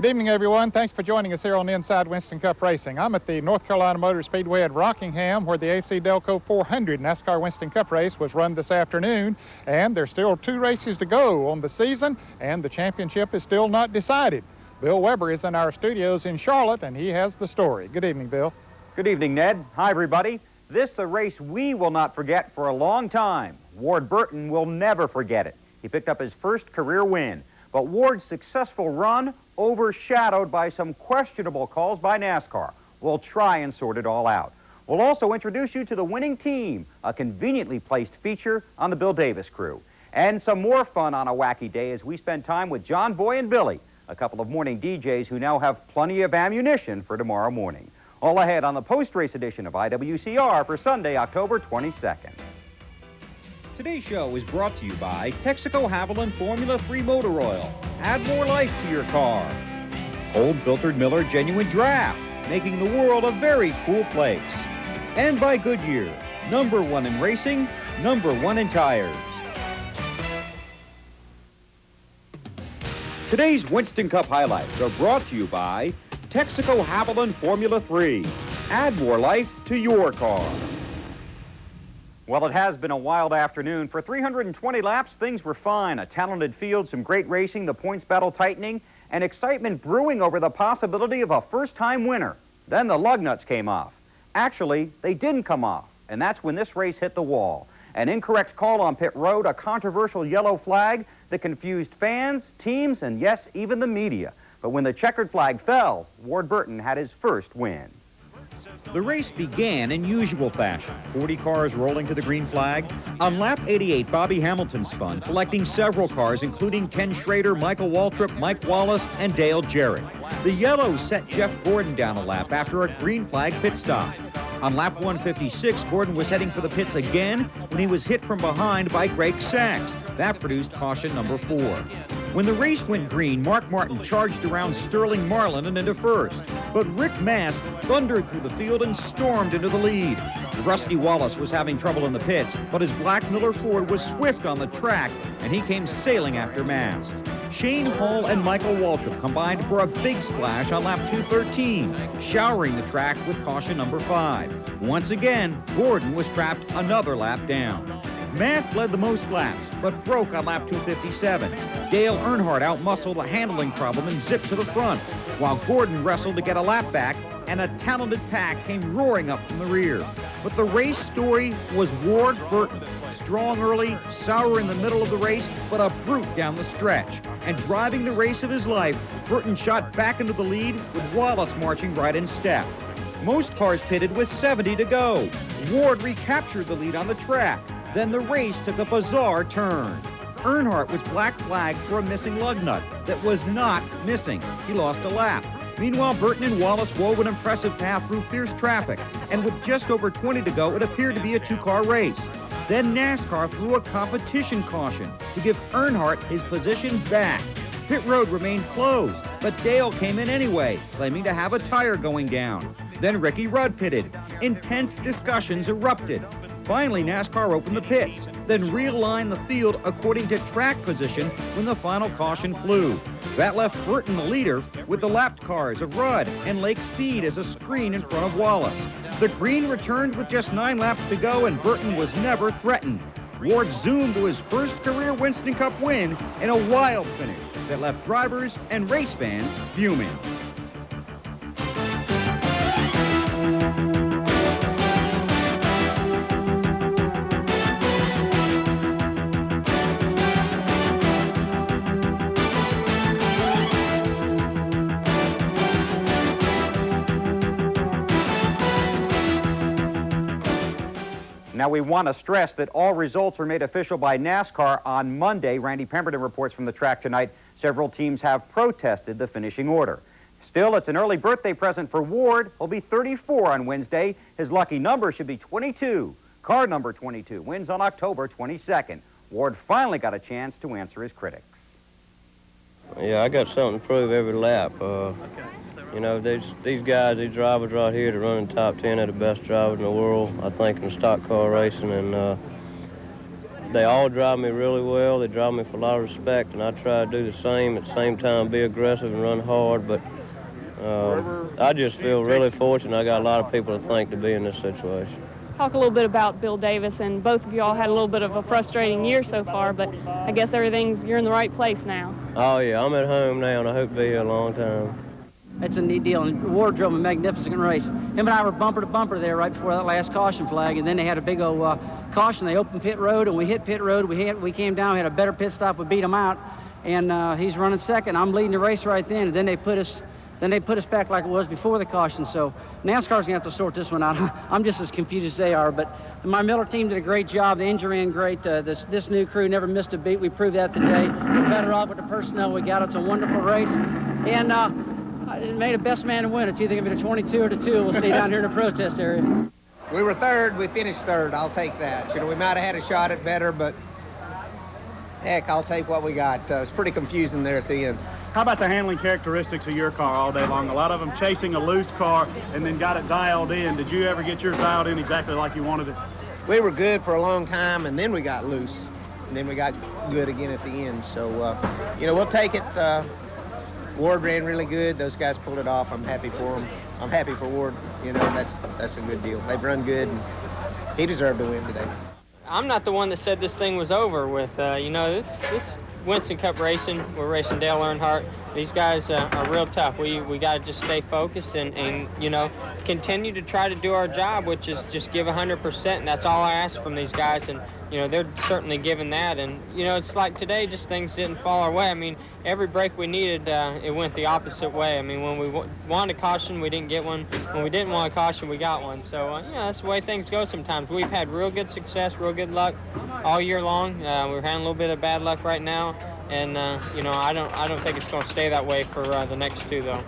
Good evening, everyone. Thanks for joining us here on Inside Winston Cup Racing. I'm at the North Carolina Motor Speedway at Rockingham, where the AC Delco 400 NASCAR Winston Cup race was run this afternoon. And there's still 2 races to go on the season, and the championship is still not decided. Bill Weber is in our studios in Charlotte, and he has the story. Good evening, Bill. Good evening, Ned. Hi, everybody. This is a race we will not forget for a long time. Ward Burton will never forget it. He picked up his first career win. But Ward's successful run overshadowed by some questionable calls by NASCAR. We'll try and sort it all out. We'll also introduce you to the winning team, a conveniently placed feature on the Bill Davis crew. And some more fun on a wacky day as we spend time with John Boy and Billy, a couple of morning DJs who now have plenty of ammunition for tomorrow morning. All ahead on the post-race edition of IWCR for Sunday, October 22nd. Today's show is brought to you by Texaco Haviland Formula 3 Motor Oil. Add more life to your car. Old Filtered Miller Genuine Draft, making the world a very cool place. And by Goodyear, #1 in racing, #1 in tires. Today's Winston Cup highlights are brought to you by Texaco Haviland Formula 3. Add more life to your car. Well, it has been a wild afternoon. For 320 laps, things were fine. A talented field, some great racing, the points battle tightening, and excitement brewing over the possibility of a first-time winner. Then the lug nuts came off. Actually, they didn't come off, and that's when this race hit the wall. An incorrect call on pit road, a controversial yellow flag that confused fans, teams, and yes, even the media. But when the checkered flag fell, Ward Burton had his first win. The race began in usual fashion. 40 cars rolling to the green flag. On lap 88, Bobby Hamilton spun, collecting several cars, including Ken Schrader, Michael Waltrip, Mike Wallace, and Dale Jarrett. The yellow set Jeff Gordon down a lap after a green flag pit stop. On lap 156, Gordon was heading for the pits again when he was hit from behind by Greg Sachs. That produced caution number 4. When the race went green, Mark Martin charged around Sterling Marlin and into first. But Rick Mask thundered through the field and stormed into the lead. Rusty Wallace was having trouble in the pits, but his black Miller Ford was swift on the track, and he came sailing after Mask. Shane Hall and Michael Waltrip combined for a big splash on lap 213, showering the track with caution number 5. Once again, Gordon was trapped another lap down. Mask led the most laps, but broke on lap 257. Dale Earnhardt outmuscled a handling problem and zipped to the front, while Gordon wrestled to get a lap back, and a talented pack came roaring up from the rear. But the race story was Ward Burton. Strong early, sour in the middle of the race, but a brute down the stretch. And driving the race of his life, Burton shot back into the lead with Wallace marching right in step. Most cars pitted with 70 to go. Ward recaptured the lead on the track. Then the race took a bizarre turn. Earnhardt was black flagged for a missing lug nut that was not missing. He lost a lap. Meanwhile, Burton and Wallace wove an impressive path through fierce traffic, and with just over 20 to go, it appeared to be a 2-car race. Then NASCAR threw a competition caution to give Earnhardt his position back. Pit road remained closed, but Dale came in anyway, claiming to have a tire going down. Then Ricky Rudd pitted. Intense discussions erupted. Finally, NASCAR opened the pits, then realigned the field according to track position when the final caution flew. That left Burton the leader with the lapped cars of Rudd and Lake Speed as a screen in front of Wallace. The green returned with just 9 laps to go, and Burton was never threatened. Ward zoomed to his first career Winston Cup win in a wild finish that left drivers and race fans fuming. Now, we want to stress that all results were made official by NASCAR on Monday. Randy Pemberton reports from the track tonight. Several teams have protested the finishing order. Still, it's an early birthday present for Ward. He'll be 34 on Wednesday. His lucky number should be 22. Car number 22 wins on October 22nd. Ward finally got a chance to answer his critics. Yeah, I got something to prove every lap. You know, these guys, these drivers right here, to run in top 10 of the best drivers in the world, I think, in stock car racing. And they all drive me really well. They drive me with a lot of respect, and I try to do the same. At the same time, be aggressive and run hard. But I just feel really fortunate. I got a lot of people to thank to be in this situation. Talk a little bit about Bill Davis, and both of you all had a little bit of a frustrating year so far, but I guess you're in the right place now. Oh yeah, I'm at home now, and I hope to be here a long time. It's a neat deal, and Ward drove a magnificent race. Him and I were bumper to bumper there right before that last caution flag, and then they had a big old caution. They opened pit road, and we hit pit road. We came down, we had a better pit stop, we beat him out, and he's running second. I'm leading the race right then, and then they put us back like it was before the caution. So NASCAR's gonna have to sort this one out. I'm just as confused as they are, but my Miller team did a great job. The engine ran great. This new crew never missed a beat. We proved that today. We're better off with the personnel we got. It's a wonderful race, and it made a best man to win. It's either gonna be the 22 or the 2. We'll see down here in the protest area. We were third. We finished third. I'll take that. You know, we might have had a shot at better, but heck, I'll take what we got. It's pretty confusing there at the end. How about the handling characteristics of your car all day long? A lot of them chasing a loose car and then got it dialed in. Did you ever get yours dialed in exactly like you wanted it? We were good for a long time, and then we got loose, and then we got good again at the end. So, you know, we'll take it. Ward ran really good. Those guys pulled it off. I'm happy for them. I'm happy for Ward. You know, that's a good deal. They've run good, and he deserved to win today. I'm not the one that said this thing was over with. You know, this Winston Cup racing, we're racing Dale Earnhardt. These guys are real tough. We got to just stay focused and, you know, continue to try to do our job, which is just give 100%, and that's all I ask from these guys. And, you know, they're certainly giving that. And, you know, it's like today, just things didn't fall our way. I mean, every break we needed, it went the opposite way. I mean, when we wanted a caution, we didn't get one. When we didn't want a caution, we got one. So, you know, that's the way things go sometimes. We've had real good success, real good luck all year long. We're having a little bit of bad luck right now. And, you know, I don't think it's going to stay that way for the next 2, though.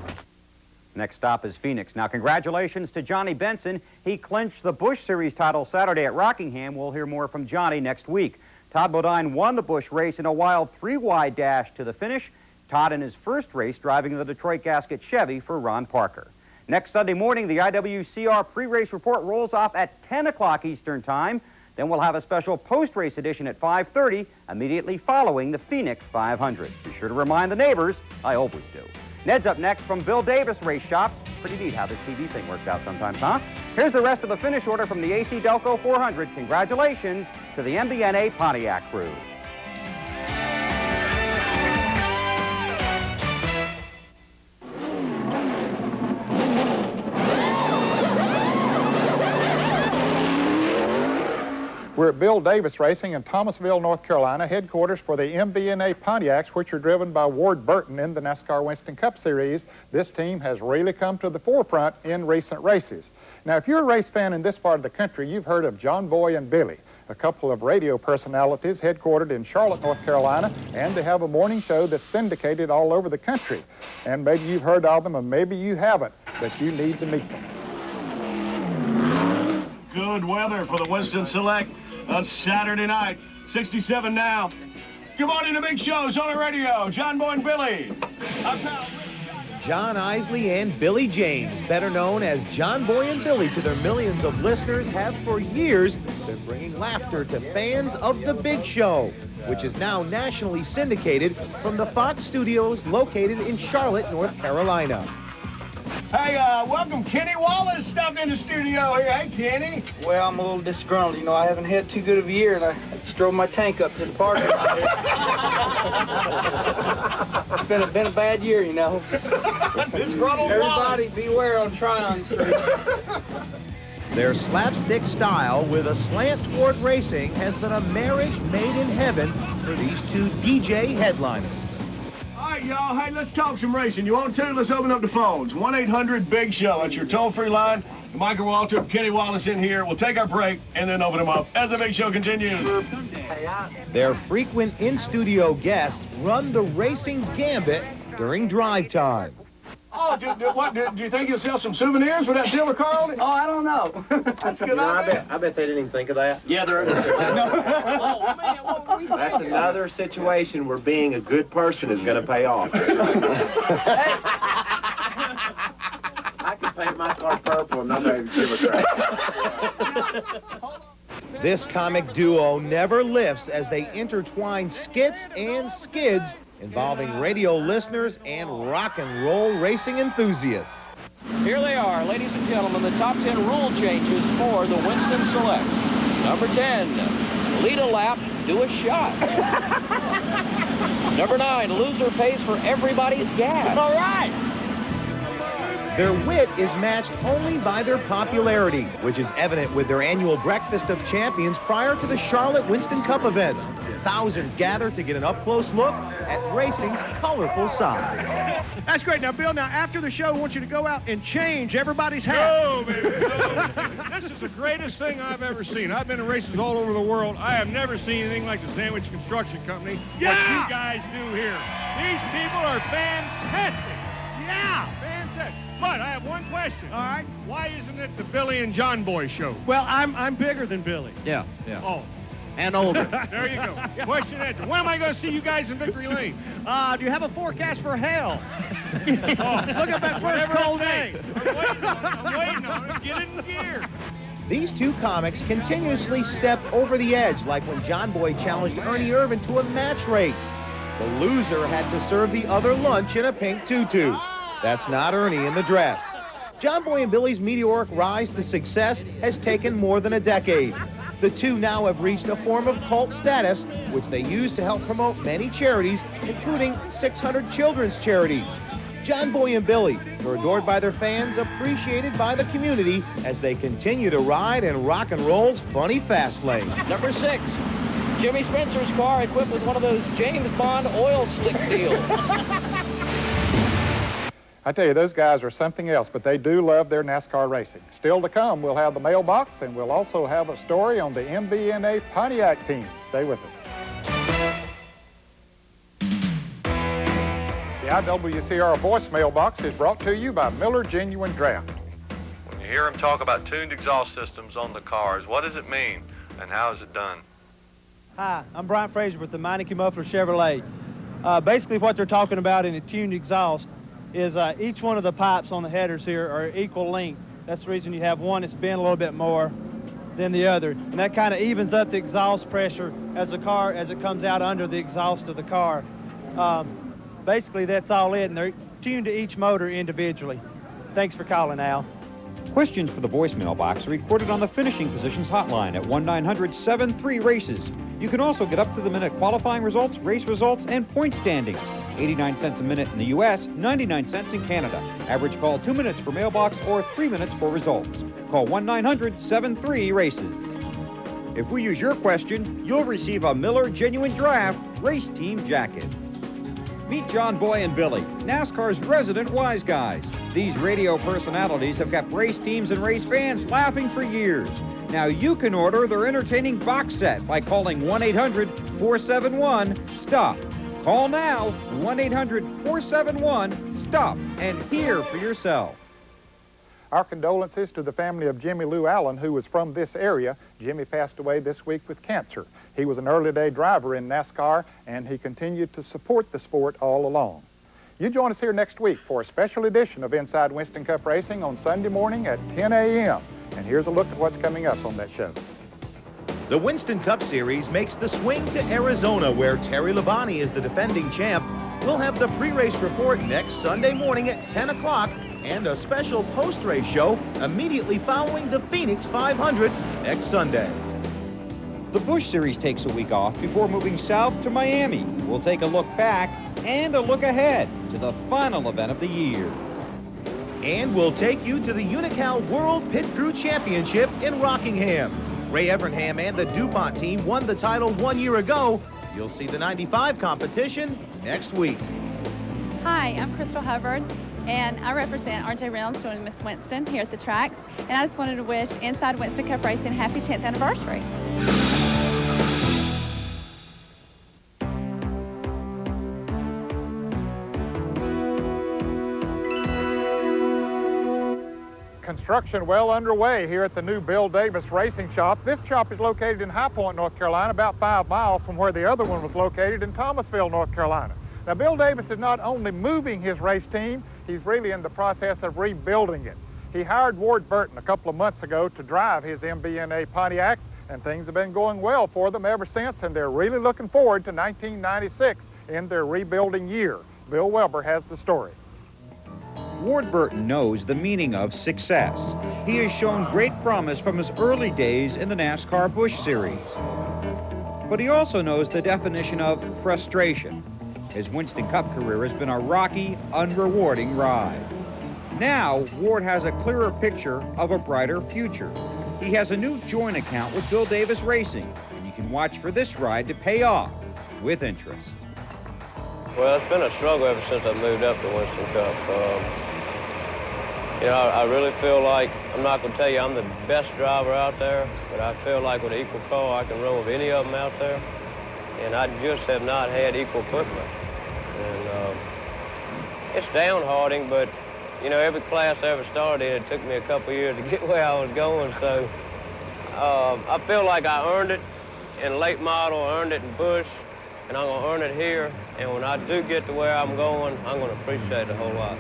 Next stop is Phoenix. Now, congratulations to Johnny Benson. He clinched the Busch Series title Saturday at Rockingham. We'll hear more from Johnny next week. Todd Bodine won the Busch race in a wild 3-wide dash to the finish. Todd in his first race driving the Detroit Gasket Chevy for Ron Parker. Next Sunday morning, the IWCR pre-race report rolls off at 10 o'clock Eastern Time. Then we'll have a special post-race edition at 5:30, immediately following the Phoenix 500. Be sure to remind the neighbors. I always do. Ned's up next from Bill Davis Race Shops. Pretty neat how this TV thing works out sometimes, huh? Here's the rest of the finish order from the AC Delco 400. Congratulations to the MBNA Pontiac crew. We're at Bill Davis Racing in Thomasville, North Carolina, headquarters for the MBNA Pontiacs, which are driven by Ward Burton in the NASCAR Winston Cup Series. This team has really come to the forefront in recent races. Now, if you're a race fan in this part of the country, you've heard of John Boy and Billy, a couple of radio personalities headquartered in Charlotte, North Carolina, and they have a morning show that's syndicated all over the country. And maybe you've heard of them, and maybe you haven't, but you need to meet them. Good weather for the Winston Select on Saturday night. 67 now. Good morning to Big Shows on the radio. John Boy and Billy. John Isley and Billy James, better known as John Boy and Billy to their millions of listeners, have for years been bringing laughter to fans of The Big Show, which is now nationally syndicated from the Fox studios located in Charlotte, North Carolina. Hey, welcome Kenny Wallace stopped in the studio here. Hey, Kenny. Well, I'm a little disgruntled. You know, I haven't had too good of a year, and I just drove my tank up to the parking lot. It's been a bad year, you know. Disgruntled Everybody Wallace. beware on Tryon Street. Their slapstick style with a slant toward racing has been a marriage made in heaven for these two DJ headliners. All right, y'all. Hey, let's talk some racing. You want to? Let's open up the phones. 1-800-BIG-SHOW. That's your toll-free line. Michael Waltrip, Kenny Wallace in here. We'll take our break and then open them up as the Big Show continues. Their frequent in-studio guests run the racing gambit during drive time. Oh, do you think you'll sell some souvenirs with that silver car on it? Oh, I don't know. That's a good idea. I bet they didn't even think of that. Yeah, there is. Oh, man, what were we thinking? That's another situation where being a good person is going to pay off. I could paint my car purple and nobody would give a crap. This comic duo never lifts as they intertwine skits and skids involving radio listeners and rock and roll racing enthusiasts. Here they are, ladies and gentlemen, the top 10 rule changes for the Winston Select. Number 10, lead a lap, do a shot. Number 9, loser pays for everybody's gas. All right. Their wit is matched only by their popularity, which is evident with their annual Breakfast of Champions prior to the Charlotte Winston Cup events. Thousands gather to get an up-close look at racing's colorful side. That's great. Now, Bill, after the show, I want you to go out and change everybody's hat. Go, baby, go. This is the greatest thing I've ever seen. I've been in races all over the world. I have never seen anything like the Sandwich Construction Company, what you guys do here. These people are fantastic. Yeah. Fantastic. But I have one question. All right. Why isn't it the Billy and John Boy show? Well, I'm bigger than Billy. Yeah. Oh. And older. There you go. Question answered. When am I going to see you guys in Victory Lane? Do you have a forecast for hell? Look at that first cold day. I'm waiting on it. Get it in gear. These two comics continuously step over the edge, like when John Boy challenged Ernie Irvin to a match race. The loser had to serve the other lunch in a pink tutu. That's not Ernie in the dress. John Boy and Billy's meteoric rise to success has taken more than a decade. The two now have reached a form of cult status, which they use to help promote many charities, including 600 children's charities. John Boy and Billy are adored by their fans, appreciated by the community as they continue to ride in rock and roll's funny fast lane. Number 6, Jimmy Spencer's car equipped with one of those James Bond oil slick deals. I tell you, those guys are something else, but they do love their NASCAR racing. Still to come, we'll have the mailbox, and we'll also have a story on the MBNA Pontiac team. Stay with us. The IWCR voicemail box is brought to you by Miller Genuine Draft. When you hear them talk about tuned exhaust systems on the cars, what does it mean, and how is it done? Hi, I'm Brian Fraser with the Meineke Muffler Chevrolet. Basically what they're talking about in a tuned exhaust is each one of the pipes on the headers here are equal length. That's the reason you have one that's bent a little bit more than the other. And that kind of evens up the exhaust pressure as it comes out under the exhaust of the car. Basically, that's all it, and they're tuned to each motor individually. Thanks for calling, Al. Questions for the voicemail box are recorded on the Finishing Positions hotline at 1-900-73-RACES. You can also get up-to-the-minute qualifying results, race results, and point standings. 89 cents a minute in the U.S., 99 cents in Canada. Average call 2 minutes for mailbox or 3 minutes for results. Call 1-900-73-RACES. If we use your question, you'll receive a Miller Genuine Draft Race Team Jacket. Meet John Boy and Billy, NASCAR's resident wise guys. These radio personalities have kept race teams and race fans laughing for years. Now you can order their entertaining box set by calling 1-800-471-STOP. Call now, 1-800-471-STOP, and hear for yourself. Our condolences to the family of Jimmy Lou Allen, who was from this area. Jimmy passed away this week with cancer. He was an early-day driver in NASCAR, and he continued to support the sport all along. You join us here next week for a special edition of Inside Winston Cup Racing on Sunday morning at 10 a.m. And here's a look at what's coming up on that show. The Winston Cup Series makes the swing to Arizona, where Terry Labonte is the defending champ. We'll have the pre-race report next Sunday morning at 10 o'clock and a special post-race show immediately following the Phoenix 500 next Sunday. The Busch Series takes a week off before moving south to Miami. We'll take a look back and a look ahead to the final event of the year. And we'll take you to the Unocal World Pit Crew Championship in Rockingham. Ray Evernham and the DuPont team won the title 1 year ago. You'll see the 95 competition next week. Hi, I'm Crystal Hubbard, and I represent RJ Reynolds doing Miss Winston here at the tracks. And I just wanted to wish Inside Winston Cup Racing a happy 10th anniversary. Construction well underway here at the new Bill Davis Racing Shop. This shop is located in High Point, North Carolina, about 5 miles from where the other one was located in Thomasville, North Carolina. Now, Bill Davis is not only moving his race team, he's really in the process of rebuilding it. He hired Ward Burton a couple of months ago to drive his MBNA Pontiacs, and things have been going well for them ever since, and they're really looking forward to 1996 in their rebuilding year. Bill Welber has the story. Ward Burton knows the meaning of success. He has shown great promise from his early days in the NASCAR Busch Series. But he also knows the definition of frustration. His Winston Cup career has been a rocky, unrewarding ride. Now, Ward has a clearer picture of a brighter future. He has a new joint account with Bill Davis Racing, and you can watch for this ride to pay off with interest. Well, it's been a struggle ever since I moved up to Winston Cup. You know, I really feel like, I'm not going to tell you I'm the best driver out there, but I feel like with an equal car, I can run with any of them out there. And I just have not had equal equipment. And it's downhearting, but, you know, every class I ever started in, it took me a couple years to get where I was going. So I feel like I earned it in late model, earned it in Busch, and I'm going to earn it here. And when I do get to where I'm going, I'm going to appreciate it a whole lot.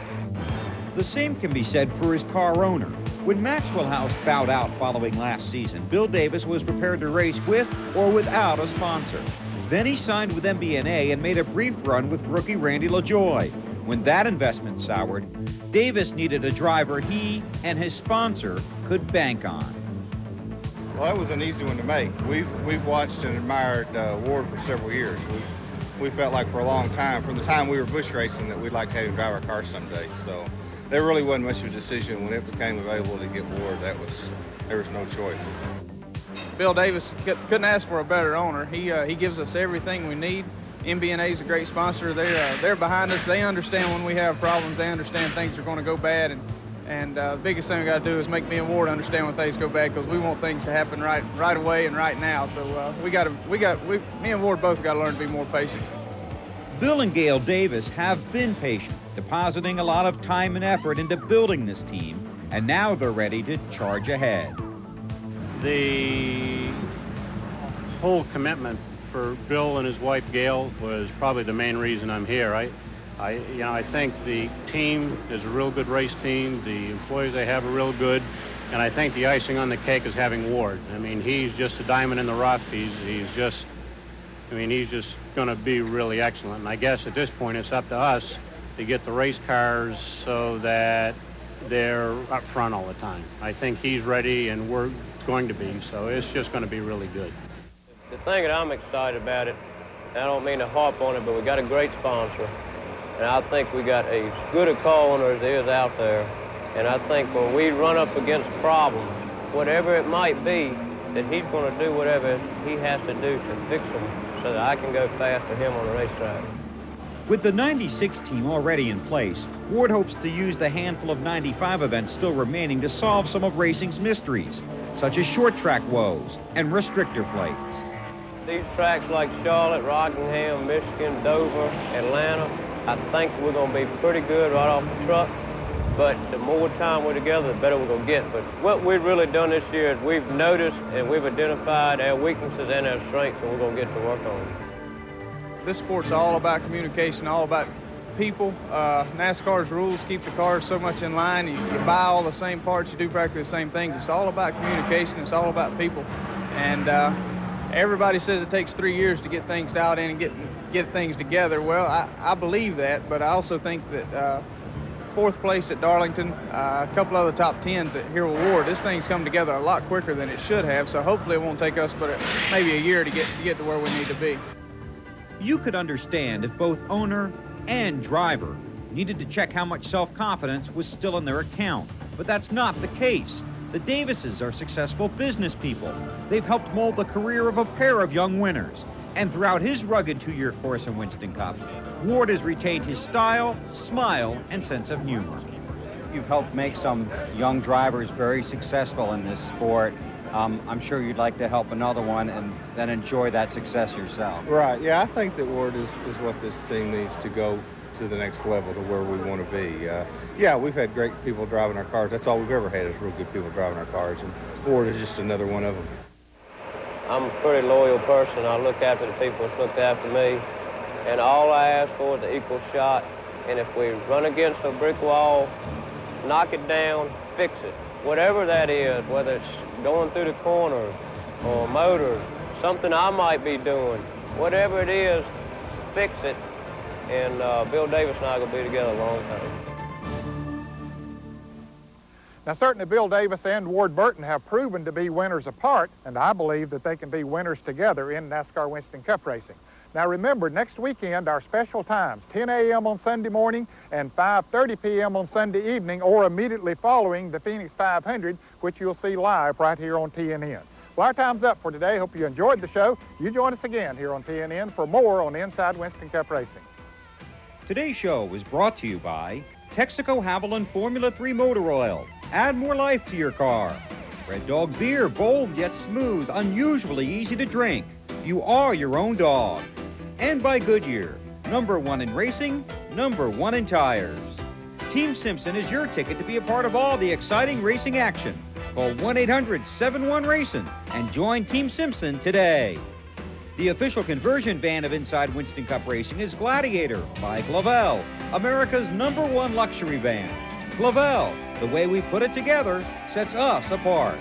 The same can be said for his car owner. When Maxwell House bowed out following last season, Bill Davis was prepared to race with or without a sponsor. Then he signed with MBNA and made a brief run with rookie Randy LaJoie. When that investment soured, Davis needed a driver he and his sponsor could bank on. Well, that was an easy one to make. We've watched and admired Ward for several years. We felt like for a long time, from the time we were Busch racing, that we'd like to have him drive our car someday. So there really wasn't much of a decision when it became available to get Ward. There was no choice. Bill Davis couldn't ask for a better owner. He gives us everything we need. MBNA is a great sponsor. They're behind us. They understand when we have problems. They understand things are going to go bad. And the biggest thing we got to do is make me and Ward understand when things go bad, because we want things to happen right away and right now. So me and Ward both got to learn to be more patient. Bill and Gail Davis have been patient, depositing a lot of time and effort into building this team, and now they're ready to charge ahead. The whole commitment for Bill and his wife Gail was probably the main reason I'm here. I think the team is a real good race team. The employees they have are real good, and I think the icing on the cake is having Ward. I mean, he's just a diamond in the rough. He's just going to be really excellent. And I guess at this point it's up to us to get the race cars so that they're up front all the time. I think he's ready, and we're going to be, so it's just going to be really good. The thing that I'm excited about it, and I don't mean to harp on it, but we got a great sponsor. And I think we got as good a car owner as there is out there. And I think when we run up against problems, whatever it might be, that he's going to do whatever he has to do to fix them so that I can go fast for him on the racetrack. With the 96 team already in place, Ward hopes to use the handful of 95 events still remaining to solve some of racing's mysteries, such as short track woes and restrictor plates. These tracks like Charlotte, Rockingham, Michigan, Dover, Atlanta, I think we're going to be pretty good right off the truck. But the more time we're together, the better we're going to get. But what we've really done this year is we've noticed and we've identified our weaknesses and our strengths, and we're going to get to work on them. This sport's all about communication, all about people. NASCAR's rules keep the cars so much in line. You buy all the same parts, you do practically the same things. It's all about communication, it's all about people. And everybody says it takes 3 years to get things dialed in and get things together. Well, I believe that, but I also think that 4th place at Darlington, a couple other top 10s at here with Ward, this thing's come together a lot quicker than it should have, so hopefully it won't take us but maybe a year to get to where we need to be. You could understand if both owner and driver needed to check how much self-confidence was still in their account, but that's not the case. The Davises are successful business people. They've helped mold the career of a pair of young winners. And throughout his rugged 2-year course in Winston Cup, Ward has retained his style, smile, and sense of humor. You've helped make some young drivers very successful in this sport. I'm sure you'd like to help another one and then enjoy that success yourself. Right, yeah, I think that Ward is what this team needs to go to the next level, to where we want to be. Yeah, we've had great people driving our cars. That's all we've ever had, is real good people driving our cars, and Ward is just another one of them. I'm a pretty loyal person. I look after the people that's looked after me, and all I ask for is an equal shot. And if we run against a brick wall, knock it down, fix it. Whatever that is, whether it's going through the corner, or motors, something I might be doing. Whatever it is, fix it, and Bill Davis and I will be together a long time. Now, certainly Bill Davis and Ward Burton have proven to be winners apart, and I believe that they can be winners together in NASCAR Winston Cup racing. Now, remember, next weekend, our special times, 10 a.m. on Sunday morning and 5:30 p.m. on Sunday evening, or immediately following the Phoenix 500, which you'll see live right here on TNN. Well, our time's up for today. Hope you enjoyed the show. You join us again here on TNN for more on Inside Winston Cup Racing. Today's show was brought to you by Texaco Haviland Formula 3 Motor Oil. Add more life to your car. Red Dog Beer, bold yet smooth, unusually easy to drink. You are your own dog. And by Goodyear, #1 in racing, #1 in tires. Team Simpson is your ticket to be a part of all the exciting racing action. Call 1-800-71-RACIN' and join Team Simpson today. The official conversion van of Inside Winston Cup Racing is Gladiator by Glavelle, America's #1 luxury van. Glavelle, the way we put it together sets us apart.